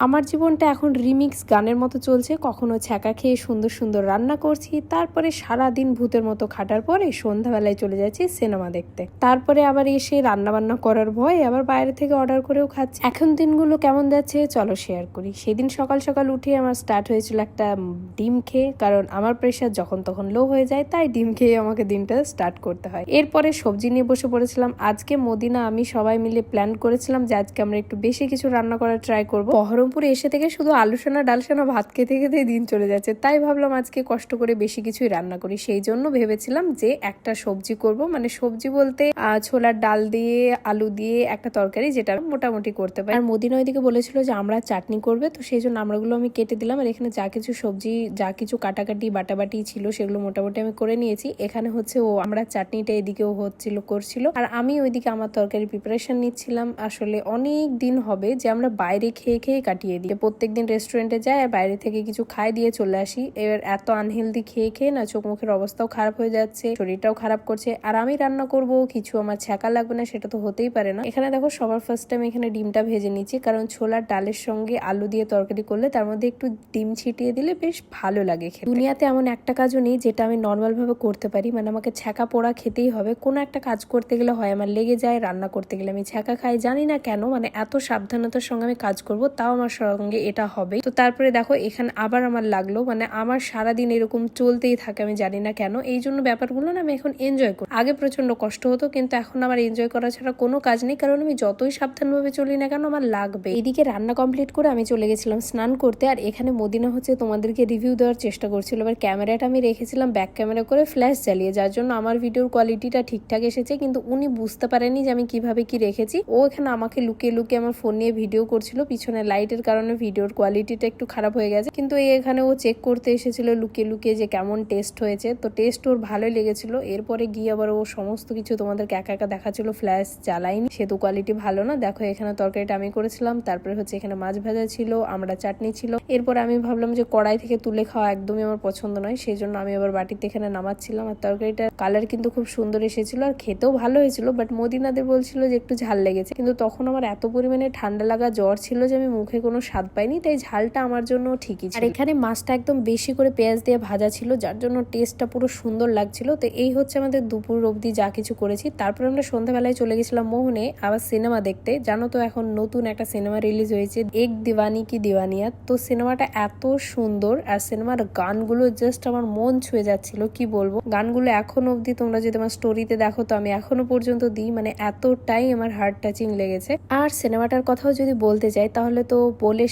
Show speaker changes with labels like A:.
A: আমার জীবনটা এখন রিমিক্স গানের মতো চলছে। কখনো ছ্যাঁকা খেয়ে সুন্দর সুন্দর রান্না করছি, তারপরে সারাদিন ভূতের মতো খাটার পরে সন্ধ্যাবেলায় চলে যাচ্ছি সিনেমা দেখতে। তারপরে আবার এসে রান্না বান্না করার ভয়ে আবার বাইরে থেকে অর্ডার করেও খাচ্ছি। এখন দিনগুলো কেমন যাচ্ছে চলো শেয়ার করি। সেদিন সকাল সকাল উঠে আমার স্টার্ট হয়েছিল একটা ডিম খেয়ে, কারণ আমার প্রেশার যখন তখন লো হয়ে যায়, তাই ডিম খেয়ে আমাকে দিনটা স্টার্ট করতে হয়। এরপরে সবজি নিয়ে বসে পড়েছিলাম। আজকে মদিনা আমি সবাই মিলে প্ল্যান করেছিলাম যে আজকে আমরা একটু বেশি কিছু রান্না করার ট্রাই করবো। বহরমপুরে এসে থেকে শুধু আলুসানা ডালসানা ভাত খেতে খেতে দিন চলে যাচ্ছে, তাই ভাবলাম আজকে কষ্ট করে বেশি কিছুই রান্না করি। সেই জন্য ভেবেছিলাম যে একটা সবজি করব, মানে সবজি বলতে ছোলার ডাল দিয়ে আলু দিয়ে একটা তরকারি, যেটা মোটামুটি করতে পারি। আর মদিনা ওইদিকে বলেছিল যে আমরা চাটনি করবে, তো সেই জন্য আমরাগুলো আমি কেটে দিলাম। আর এখানে যা কিছু সবজি যা কিছু কাটাকাটি বাটাবাটি ছিল সেগুলো মোটামুটি আমি করে নিয়েছি। এখানে হচ্ছে ও আমরা চাটনিটা এদিকেও করছিল, আর আমি ওইদিকে আমার তরকারি প্রিপারেশন নিচ্ছিলাম। আসলে অনেক দিন হবে যে আমরা বাইরে খেয়ে খেয়ে কাটিয়ে দিই। প্রত্যেকদিন রেস্টুরেন্টে যাই আর বাইরে থেকে কিছু খাই দিয়ে চলে আসি। এবার এত আনহেলদি খেয়ে খেয়ে না চোখ মুখের অবস্থাও খারাপ হয়ে যাচ্ছে, শরীরটাও খারাপ করছে। আর আমি রান্না করব কিছু আমার ছ্যাঁকা লাগবে না, সেটা তো হতেই পারে না। এখানে দেখো সবার ফার্স্ট টাইম এখানে ডিমটা ভেজে নিচ্ছি, কারণ ছোলার ডালের সঙ্গে আলু দিয়ে তরকারি করলে তার মধ্যে একটু ডিম ছিটিয়ে দিলে বেশ ভালো লাগে খেতে। দুনিয়াতে এমন একটা কাজও নেই যেটা আমি নর্মাল ভাবে করতে পারি, মানে আমাকে ছ্যাঁকা পোড়া খেতেই হবে। কোনো একটা কাজ করতে গেলে হয় আমার লেগে যায়, রান্না করতে গেলে আমি ছ্যাঁকা খাই, জানি না কেন। মানে এত সাবধানতার সঙ্গে আমি কাজ করব, তাও আমার সঙ্গে এটা হবে। তো তারপরে দেখো এখানে আবার আমার লাগলো, মানে আমার সারাদিন এরকম চলতেই থাকে, আমি জানি না কেন। এই জন্য ব্যাপারগুলো না আমি এখন এনজয় করি। আগে প্রচন্ড কষ্ট হতো, কিন্তু এখন আমার এনজয় করা ছাড়া কোনো কাজ নেই, কারণ আমি যতই সাবধানভাবে চলি না কেন আমার লাগবে। এইদিকে রান্না কমপ্লিট করে আমি চলে গেছিলাম স্নান করতে। আর এখানে মদিনা হচ্ছে তোমাদেরকে রিভিউ দেওয়ার চেষ্টা করছিল। এবার ক্যামেরাটা আমি রেখেছিলাম ব্যাক ক্যামেরা করে ফ্ল্যাশ জ্বালিয়ে, যার জন্য আমার ভিডিওর কোয়ালিটিটা ঠিকঠাক এসেছে, কিন্তু উনি বুঝতে পারেনি যে আমি কিভাবে কি রেখেছি। ও এখানে আমাকে লুকিয়ে লুকিয়ে আমার ফোন নিয়ে ভিডিও করছিল, পিছনে লাইটের কারণে ভিডিওর কোয়ালিটিটা একটু খারাপ হয়ে গেছে। কিন্তু এখানে ও চেক করতে এসেছিল লুকিয়ে লুকিয়ে যে কেমন টেস্ট হয়েছে। তো টেস্ট ওর ভালোই লেগেছিল। এরপরে গিয়ে আবার ও সমস্ত কিছু তোমাদেরকে একা একা দেখাচ্ছিল, ফ্ল্যাশ জ্বালাইনি, সেহেতু কোয়ালিটি ভালো না। দেখো এখানে তরকারিটা আমি করেছিলাম, তারপরে হচ্ছে এখানে মাছ ভাজা ছিল, আমরা চাটনি ছিল। এরপর আমি ভাবলাম যে কড়াই থেকে তুলে খাওয়া একদমই আমার পছন্দ নয়, সেই জন্য আমি আবার বাটিতে এখানে নামাচ্ছিলাম। আর তরকারিটার কালার কিন্তু খুব সুন্দর এসেছিল আর খেতেও ভালো হয়েছিল, বাট মদিনাদের বলছিল যে একটু ঝাল লেগেছে। কিন্তু তখন আমার এত পরিমাণে ঠান্ডা লাগা জ্বর ছিল যে আমি মুখে কোনো স্বাদ পাইনি, তাই ঝালটা আমার জন্য ঠিকই ছিল। আর এখানে মাছটা একদম বেশি করে পেঁয়াজ দিয়ে ভাজা ছিল, যার জন্য টেস্টটা পুরো সুন্দর লাগছিল। তো এই হচ্ছে আমাদের দুপুর অবধি যা কিছু করেছি। তারপর আমরা সন্ধ্যাবেলায় চলে গেছিলাম মোহনে আবার সিনেমা দেখতে। জানো তো এখন নতুন একটা সিনেমা রিলিজ হয়েছে, এক দিওয়ানি কি দিওয়ানিয়া। তো সিনেমাটা এত সুন্দর, আর সিনেমার গানগুলো জাস্ট আমার মন ছুঁয়ে যাচ্ছিল, কি বলবো। গানগুলো এখন অবধি তোমরা যদি আমার স্টোরিতে দেখো, তো আমি এখনো পর্যন্ত দিই, মানে এতটাই আমার হার্ট টাচিং লেগেছে। আর সিনেমাটার কথাও যদি বলতে যাই তাহলে তো বলে